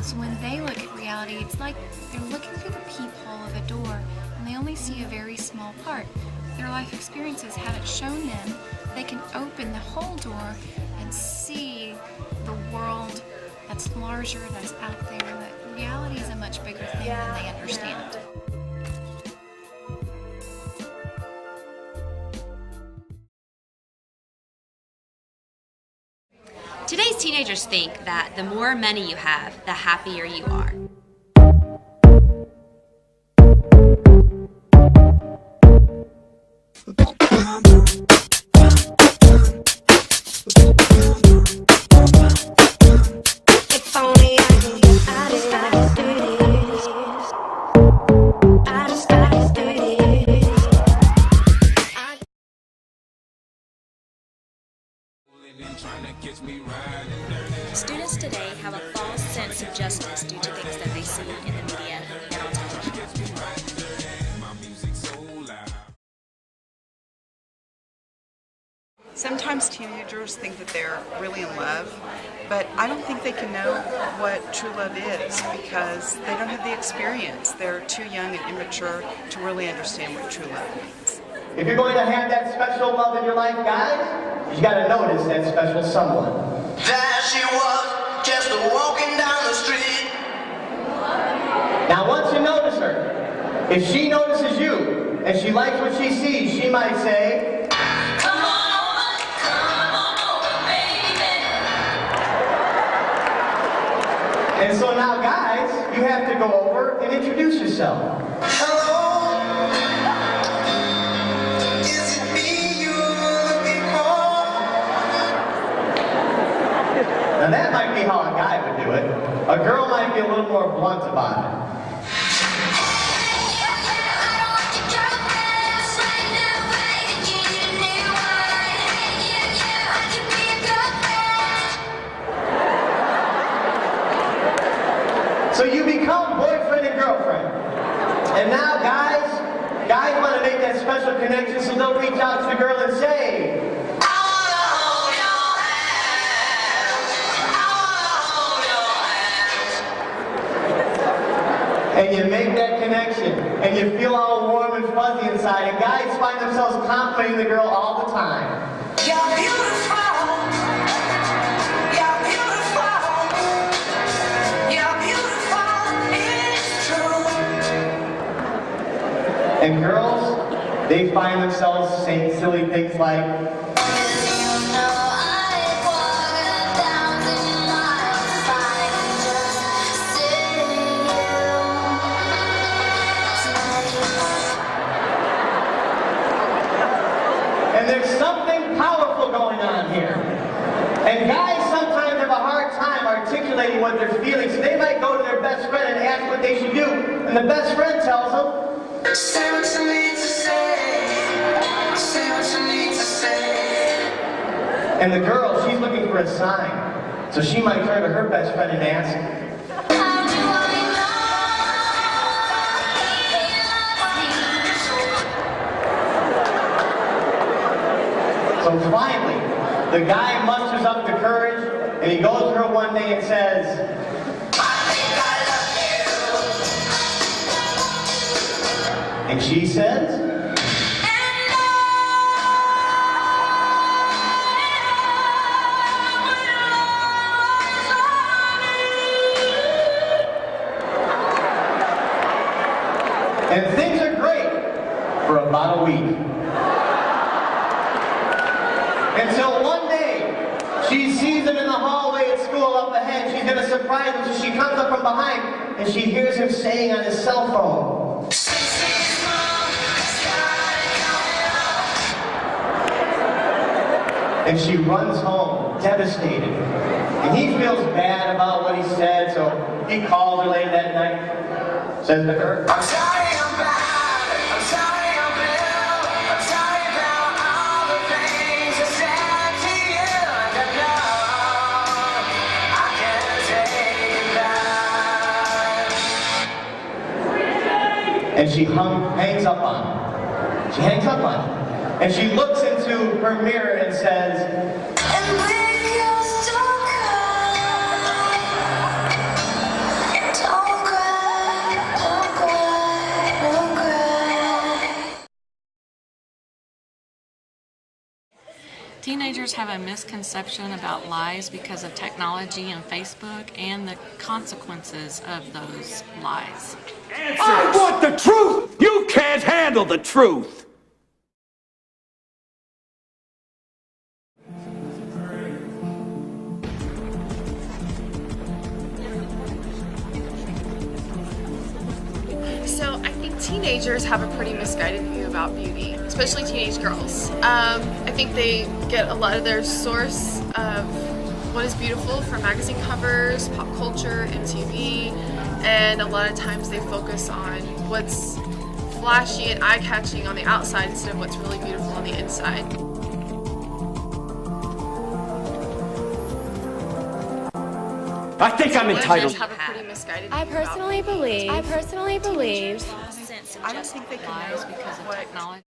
So when they look at reality, it's like they're looking through the peephole of a door and they only see a very small part. Their life experiences haven't shown them they can open the whole door and see the world that's larger, that's out there, and that reality is a much bigger thing than they understand. Today's teenagers think that the more money you have, the happier you are. Students today have a false sense of justice due to things that they see in the media and on television. Sometimes teenagers think that they're really in love, but I don't think they can know what true love is because they don't have the experience. They're too young and immature to really understand what true love means. If you're going to have that special love in your life, guys, you got to notice that special someone. There she was, just walking down the street. Now once you notice her, if she notices you, and she likes what she sees, she might say, Come on over, baby. and so now guys, you have to go over and introduce yourself. Hello, is it me you're looking for? Now that might be how a guy would do it. A girl might be a little more blunt about it. So you become boyfriend and girlfriend. And now guys want to make that special connection, so they'll reach out to the girl and say, and you make that connection, and you feel all warm and fuzzy inside, and guys find themselves complimenting the girl all the time. You're beautiful. You're beautiful. You're beautiful. It's true. And girls, they find themselves saying silly things like, and there's something powerful going on here. And guys sometimes have a hard time articulating what they're feeling, so they might go to their best friend and ask what they should do, and the best friend tells them, Say what you need to say. Say what you need to say. and the girl, she's looking for a sign. So she might turn to her best friend and ask, How do I so finally, the guy musters up the courage, and he goes to her one day and says, and she says, and things are great for about a week. Until one day, she sees him in the hallway at school up ahead. She's going to surprise him, so she comes up from behind, and she hears him saying on his cell phone, and she runs home, devastated. And he feels bad about what he said, so he calls her later that night, says to her, I'm sorry I'm bad. I'm sorry I'm ill. I'm sorry about all the things I said to you. And I know I can't take it back. and she hangs up on him. She hangs up on him. And she looks into her mirror and says, And when you're stuck, teenagers have a misconception about lies because of technology and Facebook and the consequences of those lies. I want the truth! You can't handle the truth! So I think teenagers have a pretty misguided view about beauty, especially teenage girls. I think they get a lot of their source of what is beautiful from magazine covers, pop culture, MTV, and a lot of times they focus on what's flashy and eye-catching on the outside instead of what's really beautiful on the inside. I think I'm entitled. Teenagers have a pretty misguided I view about personally believe False sense of I don't think they justice. can Lies know because of what technology.